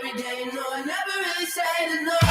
every day, no, I never really said enough.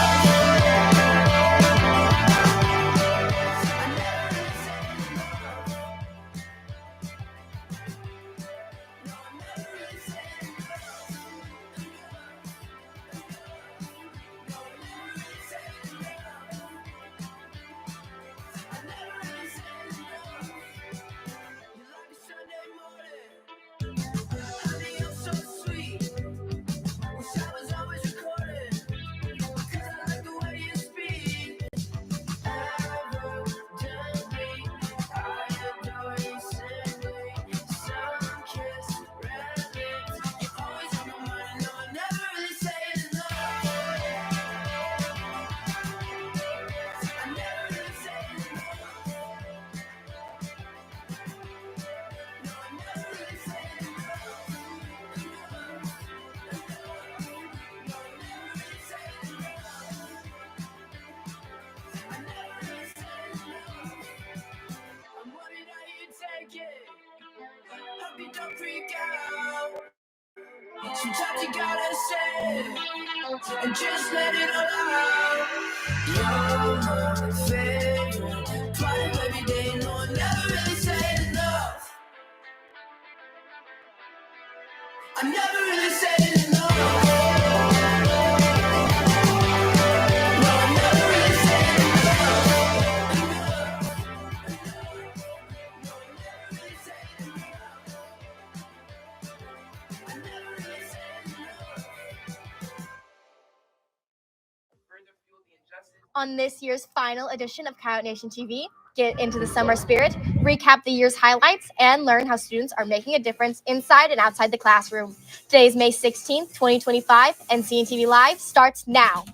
Don't freak out. Sometimes you gotta say and just let it all out. You're my favorite part of every day. No, I never really said enough. I never really said enough. No, I never really said enough. On this year's final edition of Coyote Nation TV, get into the summer spirit, recap the year's highlights, and learn how students are making a difference inside and outside the classroom. Today's May 16th, 2025, and CNTV Live starts now.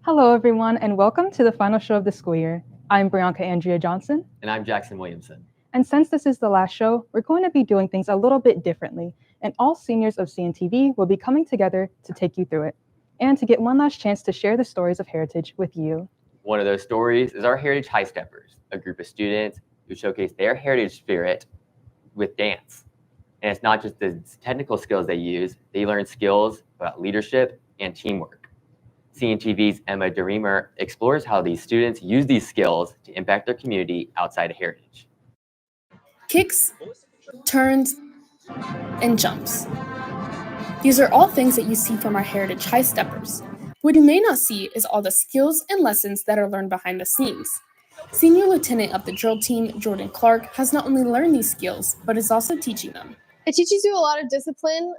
Hello, everyone, and welcome to the final show of the school year. I'm Brianka Andrea Johnson. And I'm Jackson Williamson. And since this is the last show, we're going to be doing things a little bit differently, and all seniors of CNTV will be coming together to take you through it, and to get one last chance to share the stories of heritage with you. One of those stories is our Heritage High Steppers, a group of students who showcase their heritage spirit with dance. And it's not just the technical skills they use, they learn skills about leadership and teamwork. CNTV's Emma DeReamer explores how these students use these skills to impact their community outside of heritage. Kicks, turns, and jumps. These are all things that you see from our Heritage High Steppers. What you may not see is all the skills and lessons that are learned behind the scenes. Senior Lieutenant of the drill team, Jordan Clark, has not only learned these skills, but is also teaching them. It teaches you a lot of discipline,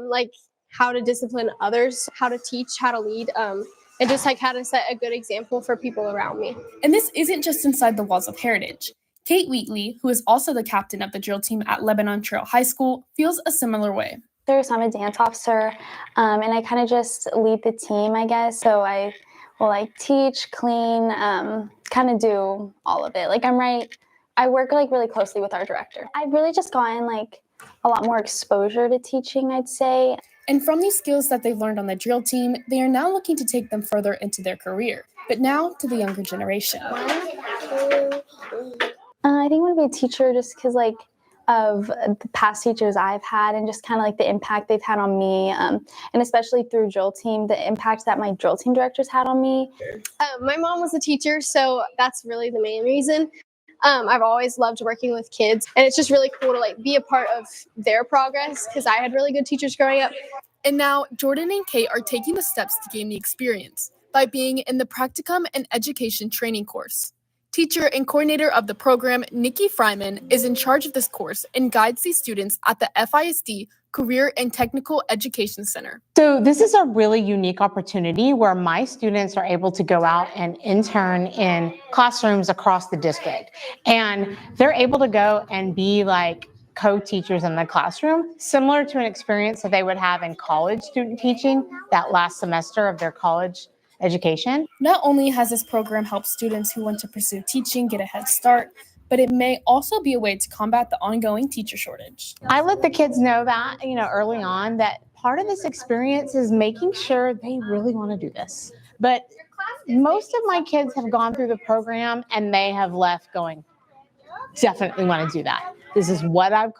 like how to discipline others, how to teach, how to lead, and just like how to set a good example for people around me. And this isn't just inside the walls of Heritage. Kate Wheatley, who is also the captain of the drill team at Lebanon Trail High School, feels a similar way. So I'm a dance officer, and I kind of just lead the team, I guess. So I will teach, clean, kind of do all of it. I work really closely with our director. I've really just gotten a lot more exposure to teaching, I'd say. And from these skills that they've learned on the drill team, they are now looking to take them further into their career. But now to the younger generation. I think I want to be a teacher just because of the past teachers I've had and just kind of the impact they've had on me, and especially through drill team, the impact that my drill team directors had on me. My mom was a teacher, so that's really the main reason. I've always loved working with kids, and it's just really cool to be a part of their progress because I had really good teachers growing up. And now Jordan and Kate are taking the steps to gain the experience by being in the Practicum and Education Training course. Teacher and coordinator of the program, Nikki Fryman, is in charge of this course and guides these students at the FISD Career and Technical Education Center. So this is a really unique opportunity where my students are able to go out and intern in classrooms across the district. And they're able to go and be co-teachers in the classroom, similar to an experience that they would have in college student teaching that last semester of their college education. Not only has this program helped students who want to pursue teaching get a head start, but it may also be a way to combat the ongoing teacher shortage. I let the kids know that, early on, that part of this experience is making sure they really want to do this. But most of my kids have gone through the program and they have left going, definitely want to do that. This is what I've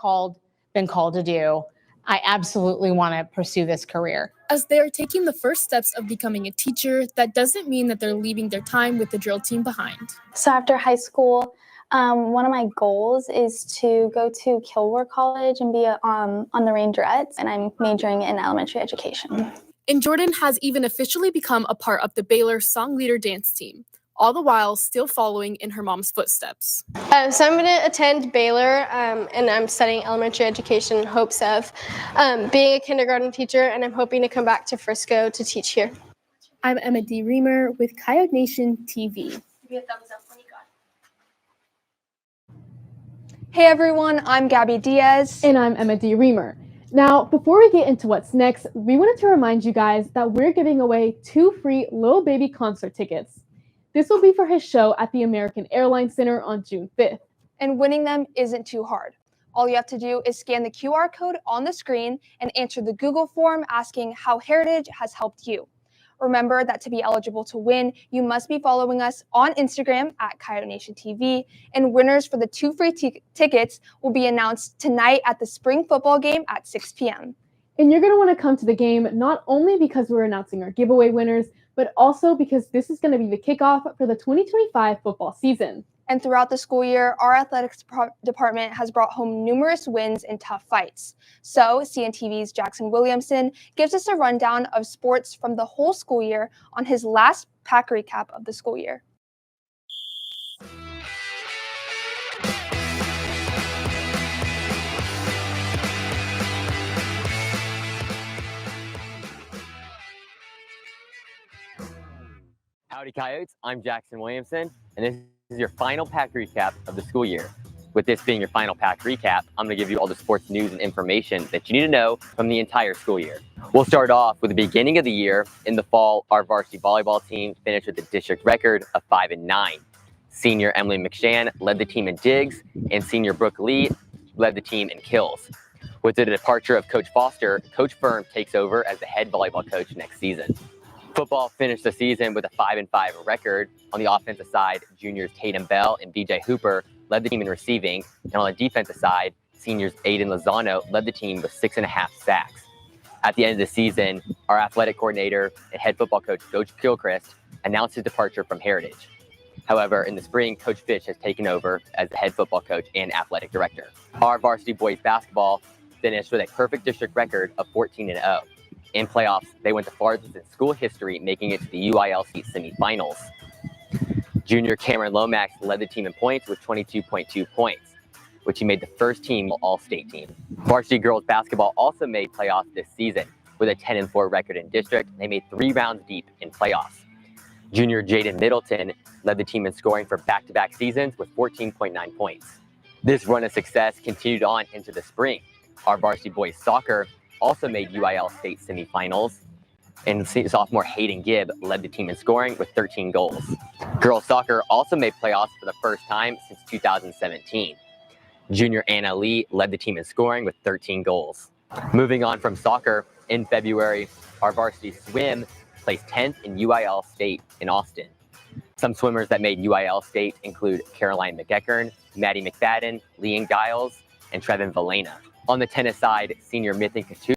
been called to do. I absolutely want to pursue this career. As they are taking the first steps of becoming a teacher, that doesn't mean that they're leaving their time with the drill team behind. So after high school, one of my goals is to go to Kilgore College and be on the Rangerettes, and I'm majoring in elementary education. And Jordan has even officially become a part of the Baylor Song Leader dance team, all the while still following in her mom's footsteps. So I'm going to attend Baylor, and I'm studying elementary education in hopes of being a kindergarten teacher, and I'm hoping to come back to Frisco to teach here. I'm Emma D. Reamer with Coyote Nation TV. Hey everyone, I'm Gabby Diaz. And I'm Emma D. Reamer. Now, before we get into what's next, we wanted to remind you guys that we're giving away 2 free Lil Baby concert tickets. This will be for his show at the American Airlines Center on June 5th. And winning them isn't too hard. All you have to do is scan the QR code on the screen and answer the Google form asking how Heritage has helped you. Remember that to be eligible to win, you must be following us on Instagram at Coyote Nation TV, and winners for the 2 free tickets will be announced tonight at the spring football game at 6 p.m. And you're going to want to come to the game not only because we're announcing our giveaway winners, but also because this is going to be the kickoff for the 2025 football season. And throughout the school year, our athletics department has brought home numerous wins in tough fights. So CNTV's Jackson Williamson gives us a rundown of sports from the whole school year on his last pack recap of the school year. Howdy Coyotes, I'm Jackson Williamson, and this is your final pack recap of the school year. With this being your final pack recap, I'm going to give you all the sports news and information that you need to know from the entire school year. We'll start off with the beginning of the year. In the fall, our varsity volleyball team finished with a district record of 5-9. Senior Emily McShann led the team in digs, and senior Brooke Lee led the team in kills. With the departure of Coach Foster, Coach Firm takes over as the head volleyball coach next season. Football finished the season with a 5-5 record. On the offensive side, juniors Tatum Bell and BJ Hooper led the team in receiving. And on the defensive side, seniors Aiden Lozano led the team with 6.5 sacks. At the end of the season, our athletic coordinator and head football coach, Coach Gilchrist, announced his departure from Heritage. However, in the spring, Coach Fitch has taken over as the head football coach and athletic director. Our varsity boys basketball finished with a perfect district record of 14-0. In playoffs, they went the farthest in school history, making it to the UILC semifinals. Junior Cameron Lomax led the team in points with 22.2 points, which he made the first team All-State team. Varsity girls basketball also made playoffs this season with a 10-4 record in district. They made 3 rounds deep in playoffs. Junior Jaden Middleton led the team in scoring for back-to-back seasons with 14.9 points. This run of success continued on into the spring. Our varsity boys soccer also made UIL state semifinals, and sophomore Hayden Gibb led the team in scoring with 13 goals. Girls soccer also made playoffs for the first time since 2017. Junior Anna Lee led the team in scoring with 13 goals. Moving on from soccer, in February, our varsity swim placed 10th in UIL state in Austin. Some swimmers that made UIL state include Caroline McEachern, Maddie McFadden, Leanne Giles, and Trevin Valena. On the tennis side, senior Mithan Couture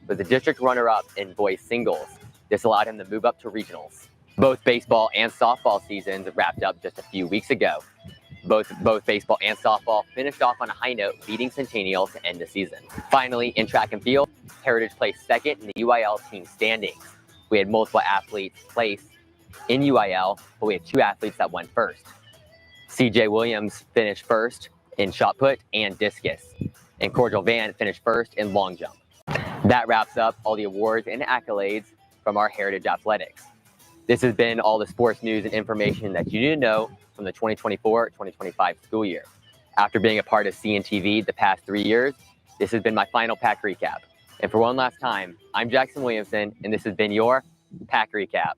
was the district runner-up in boys singles. This allowed him to move up to regionals. Both baseball and softball seasons wrapped up just a few weeks ago. Both baseball and softball finished off on a high note, beating Centennial to end the season. Finally, in track and field, Heritage placed second in the UIL team standings. We had multiple athletes place in UIL, but we had 2 athletes that went first. CJ Williams finished first in shot put and discus, and Cordial Van finished first in long jump. That wraps up all the awards and accolades from our Heritage Athletics. This has been all the sports news and information that you need to know from the 2024-2025 school year. After being a part of CNTV the past 3 years, this has been my final pack recap. And for one last time, I'm Jackson Williamson, and this has been your pack recap.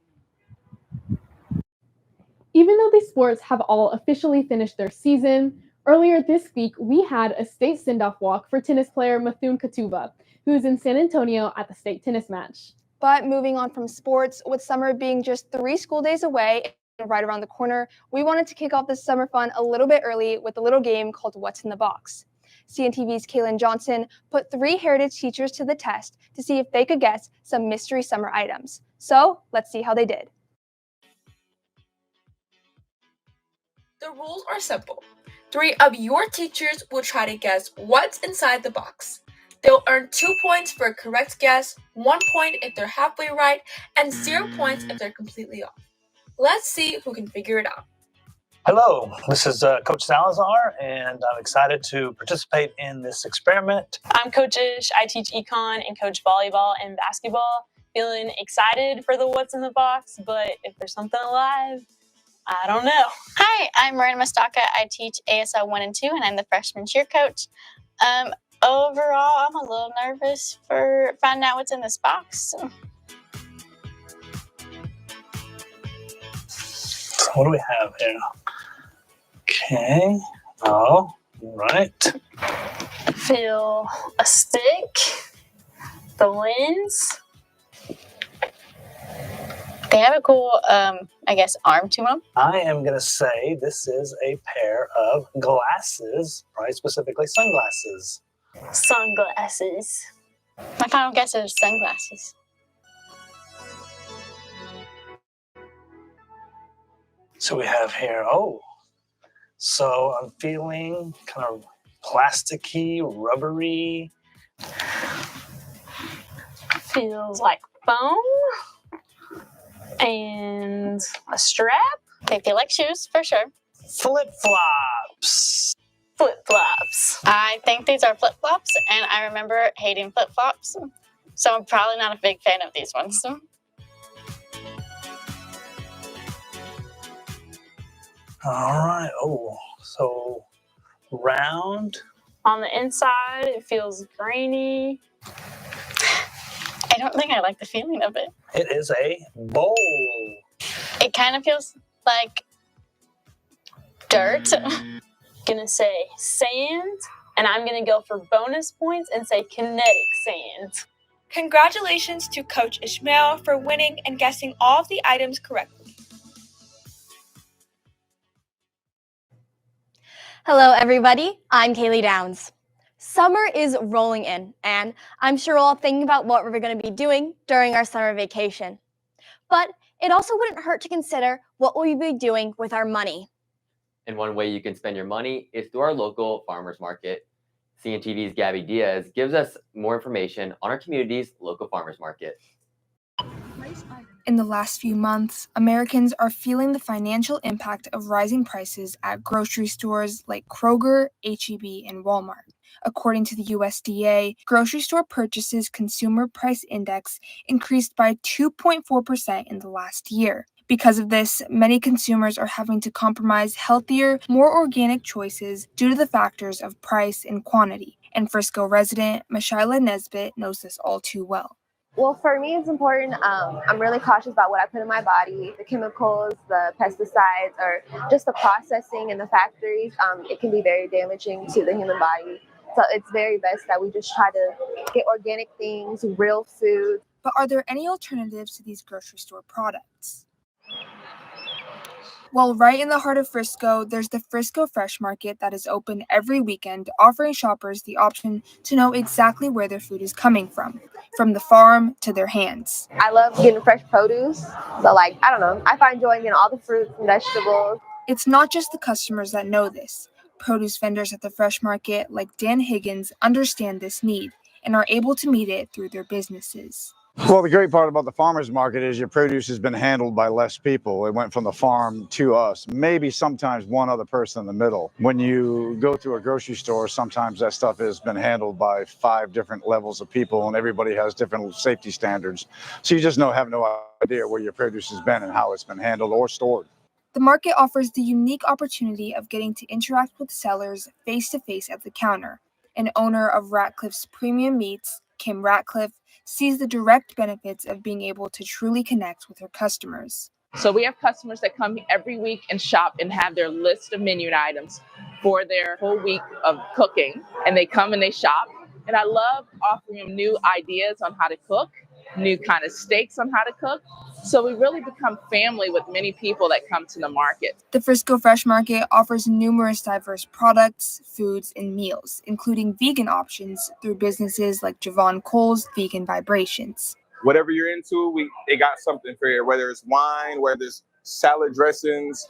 Even though these sports have all officially finished their season, earlier this week we had a state send-off walk for tennis player Mathune Katuba, who is in San Antonio at the state tennis match. But moving on from sports, with summer being just 3 school days away and right around the corner, we wanted to kick off this summer fun a little bit early with a little game called What's in the Box. CNTV's Kaylin Johnson put 3 heritage teachers to the test to see if they could guess some mystery summer items. So let's see how they did. The rules are simple. 3 of your teachers will try to guess what's inside the box. They'll earn 2 points for a correct guess, 1 point if they're halfway right, and 0 points if they're completely off. Let's see who can figure it out. Hello, this is Coach Salazar, and I'm excited to participate in this experiment. I'm Coach Ish. I teach econ and coach volleyball and basketball. Feeling excited for the What's in the Box, but if there's something alive, I don't know. Hi, I'm Miranda Mastaka. I teach ASL 1 and 2, and I'm the freshman cheer coach. Overall, I'm a little nervous for finding out what's in this box. So what do we have here? Okay, all right. Feel a stick, the lens. They have a cool, arm to them. I am going to say this is a pair of glasses, right? Specifically sunglasses. Sunglasses. My final guess is sunglasses. So we have here, so I'm feeling kind of plasticky, rubbery. Feels like foam and a strap. They feel like shoes, for sure. Flip-flops. Flip-flops. I think these are flip-flops, and I remember hating flip-flops, so I'm probably not a big fan of these ones. All right, so round. On the inside, it feels grainy. I don't think I like the feeling of it. It is a bowl. It kind of feels like dirt. Gonna say sand, and I'm gonna go for bonus points and say kinetic sand. Congratulations to Coach Ishmael for winning and guessing all of the items correctly. Hello, everybody. I'm Kaylee Downs. Summer is rolling in, and I'm sure we're all thinking about what we're going to be doing during our summer vacation. But it also wouldn't hurt to consider what we'll be doing with our money. And one way you can spend your money is through our local farmers market. CNTV's Gabby Diaz gives us more information on our community's local farmers market. In the last few months, Americans are feeling the financial impact of rising prices at grocery stores like Kroger, H-E-B, and Walmart. According to the USDA, grocery store purchases Consumer Price Index increased by 2.4% in the last year. Because of this, many consumers are having to compromise healthier, more organic choices due to the factors of price and quantity. And Frisco resident Mashyla Nesbitt knows this all too well. Well, for me, it's important. I'm really cautious about what I put in my body, the chemicals, the pesticides, or just the processing in the factories. It can be very damaging to the human body. So it's very best that we just try to get organic things, real food. But are there any alternatives to these grocery store products? Well, right in the heart of Frisco, there's the Frisco Fresh Market that is open every weekend, offering shoppers the option to know exactly where their food is coming from the farm to their hands. I love getting fresh produce. So, I find joy in getting all the fruits and vegetables. It's not just the customers that know this. Produce vendors at the Fresh Market, like Dan Higgins, understand this need and are able to meet it through their businesses. Well, the great part about the farmers market is your produce has been handled by less people. It went from the farm to us, maybe sometimes one other person in the middle. When you go to a grocery store, sometimes that stuff has been handled by 5 different levels of people, and everybody has different safety standards. So you just have no idea where your produce has been and how it's been handled or stored. The market offers the unique opportunity of getting to interact with sellers face-to-face at the counter. An owner of Ratcliffe's Premium Meats, Kim Ratcliffe, sees the direct benefits of being able to truly connect with her customers. So we have customers that come every week and shop and have their list of menu items for their whole week of cooking. And they come and they shop. And I love offering them new ideas on how to cook, new kind of steaks on how to cook. So we really become family with many people that come to the market. The Frisco Fresh Market offers numerous diverse products, foods, and meals, including vegan options through businesses like Javon Cole's Vegan Vibrations. Whatever you're into, they got something for you, whether it's wine, whether it's salad dressings,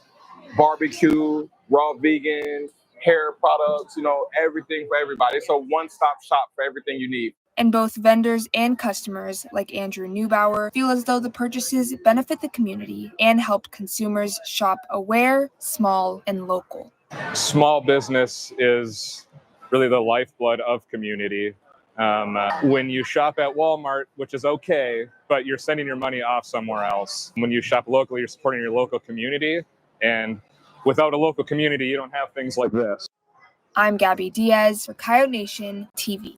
barbecue, raw vegan, hair products, everything for everybody. It's a one-stop shop for everything you need. And both vendors and customers, like Andrew Neubauer, feel as though the purchases benefit the community and help consumers shop aware, small, and local. Small business is really the lifeblood of community. When you shop at Walmart, which is okay, but you're sending your money off somewhere else. When you shop locally, you're supporting your local community. And without a local community, you don't have things like this. I'm Gabby Diaz for Coyote Nation TV.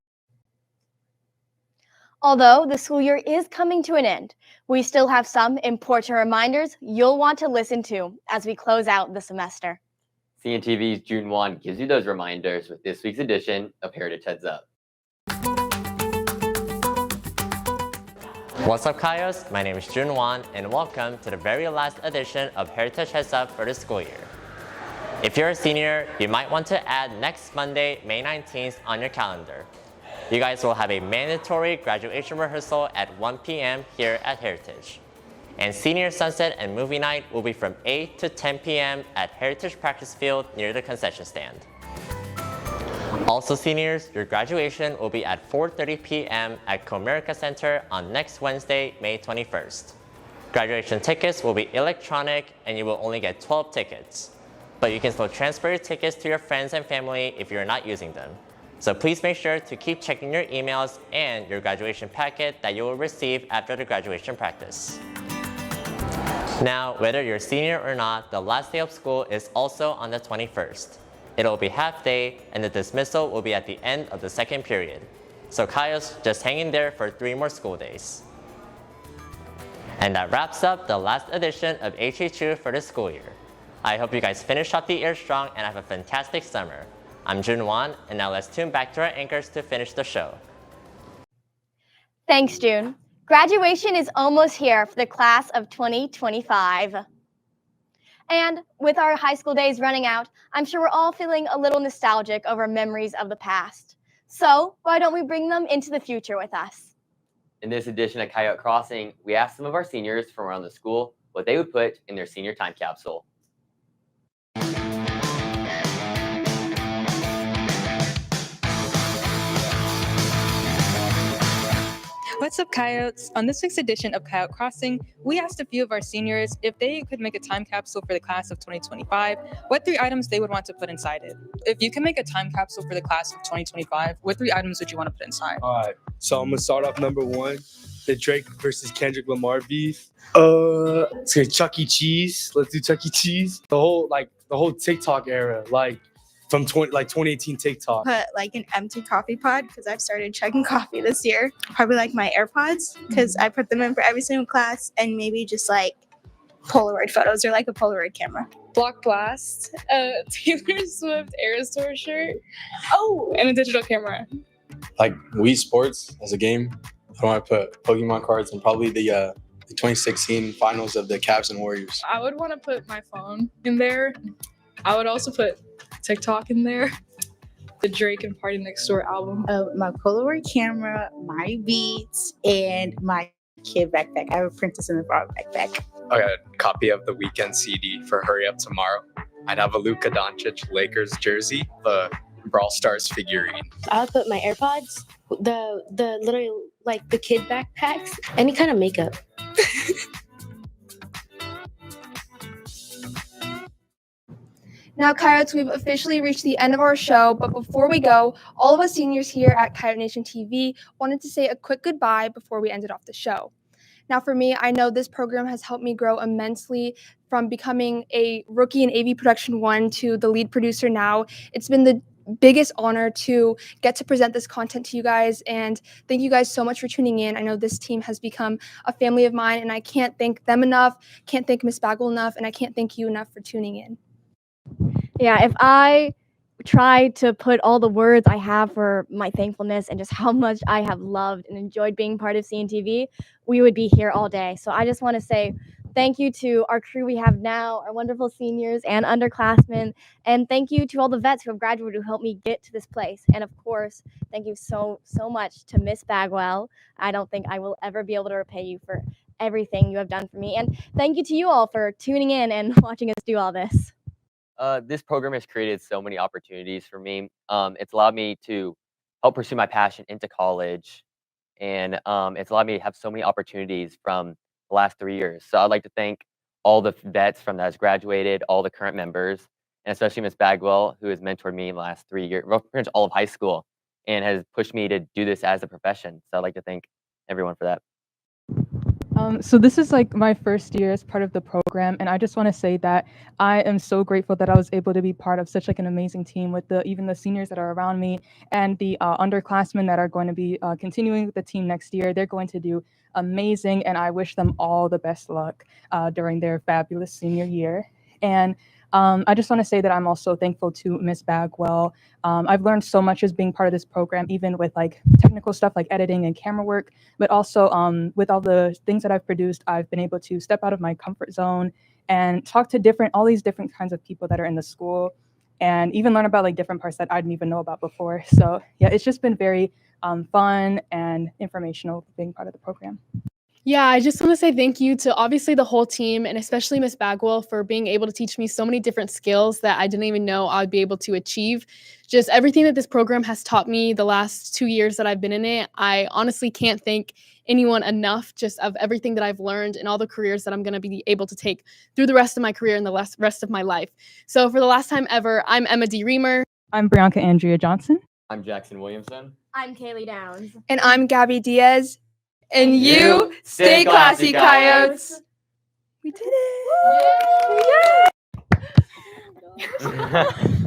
Although the school year is coming to an end, we still have some important reminders you'll want to listen to as we close out the semester. CNTV's June 1 gives you those reminders with this week's edition of Heritage Heads Up. What's up, Coyotes? My name is Jun Wan, and welcome to the very last edition of Heritage Heads Up for the school year. If you're a senior, you might want to add next Monday, May 19th on your calendar. You guys will have a mandatory graduation rehearsal at 1 p.m. here at Heritage. And senior sunset and movie night will be from 8 to 10 p.m. at Heritage Practice Field near the concession stand. Also seniors, your graduation will be at 4:30 p.m. at Comerica Center on next Wednesday, May 21st. Graduation tickets will be electronic and you will only get 12 tickets. But you can still transfer your tickets to your friends and family if you're not using them. So please make sure to keep checking your emails and your graduation packet that you will receive after the graduation practice. Now, whether you're a senior or not, the last day of school is also on the 21st. It'll be half day and the dismissal will be at the end of the second period. So Coyotes, just hang in there for 3 more school days. And that wraps up the last edition of HHU for the school year. I hope you guys finish off the year strong and have a fantastic summer. I'm Jun Wan, and now let's tune back to our anchors to finish the show. Thanks, June. Graduation is almost here for the class of 2025. And with our high school days running out, I'm sure we're all feeling a little nostalgic over memories of the past. So why don't we bring them into the future with us? In this edition of Coyote Crossing, we asked some of our seniors from around the school what they would put in their senior time capsule. What's up, Coyotes? On this week's edition of Coyote Crossing, we asked a few of our seniors if they could make a time capsule for the class of 2025, what 3 items they would want to put inside it. If you can make a time capsule for the class of 2025, what 3 items would you want to put inside? All right, so I'm gonna start off number 1, the Drake versus Kendrick Lamar beef. Let's get Chuck E. Cheese. Let's do Chuck E. Cheese. The whole TikTok era, like from 2018 TikTok. Put like an empty coffee pod because I've started chugging coffee this year. Probably like my AirPods because I put them in for every single class, and maybe just like Polaroid photos or like a Polaroid camera. Block Blast, Taylor Swift Aerosaur shirt. Oh, and a digital camera. Like Wii Sports as a game. I want to put Pokemon cards and probably the 2016 finals of the Cavs and Warriors. I would want to put my phone in there. I would also put TikTok in there. The Drake and Party Next Door album. My Polaroid camera, my beats, and my kid backpack. I have a Princess and the Frog backpack. I got a copy of the Weekend CD for Hurry Up Tomorrow. I'd have a Luka Doncic Lakers jersey, the Brawl Stars figurine. I would put my AirPods, the little like the kid backpacks, any kind of makeup. Now, Coyotes, we've officially reached the end of our show, but before we go, all of us seniors here at Coyote Nation TV wanted to say a quick goodbye before we ended off the show. Now, for me, I know this program has helped me grow immensely from becoming a rookie in AV Production 1 to the lead producer now. It's been the biggest honor to get to present this content to you guys, and thank you guys so much for tuning in. I know this team has become a family of mine, and I can't thank them enough, can't thank Miss Bagwell enough, and I can't thank you enough for tuning in. Yeah, if I try to put all the words I have for my thankfulness and just how much I have loved and enjoyed being part of CNTV, we would be here all day. So I just want to say thank you to our crew we have now, our wonderful seniors and underclassmen, and thank you to all the vets who have graduated who helped me get to this place. And of course, thank you so much to Miss Bagwell. I don't think I will ever be able to repay you for everything you have done for me. And thank you to you all for tuning in and watching us do all this. This program has created so many opportunities for me. It's allowed me to help pursue my passion into college, and it's allowed me to have so many opportunities from the last 3 years. So I'd like to thank all the vets from that has graduated, all the current members, and especially Ms. Bagwell, who has mentored me in the last 3 years, well, pretty much all of high school, and has pushed me to do this as a profession. So I'd like to thank everyone for that. So this is like my first year as part of the program, and I just want to say that I am so grateful that I was able to be part of such like an amazing team with even the seniors that are around me and the underclassmen that are going to be continuing with the team next year. They're going to do amazing, and I wish them all the best luck during their fabulous senior year. And I just want to say that I'm also thankful to Miss Bagwell. I've learned so much as being part of this program, even with like technical stuff like editing and camera work, but also with all the things that I've produced, I've been able to step out of my comfort zone and talk to all these different kinds of people that are in the school, and even learn about like different parts that I didn't even know about before. So yeah, it's just been very fun and informational being part of the program. Yeah, I just want to say thank you to obviously the whole team and especially Miss Bagwell for being able to teach me so many different skills that I didn't even know I'd be able to achieve. Just everything that this program has taught me the last 2 years that I've been in it, I honestly can't thank anyone enough just of everything that I've learned and all the careers that I'm going to be able to take through the rest of my career and the rest of my life. So for the last time ever, I'm Emma D. Reamer. I'm Brianka Andrea Johnson. I'm Jackson Williamson. I'm Kaylee Downs. And I'm Gabby Diaz. And you stay classy, Coyotes. We did it! Yeah.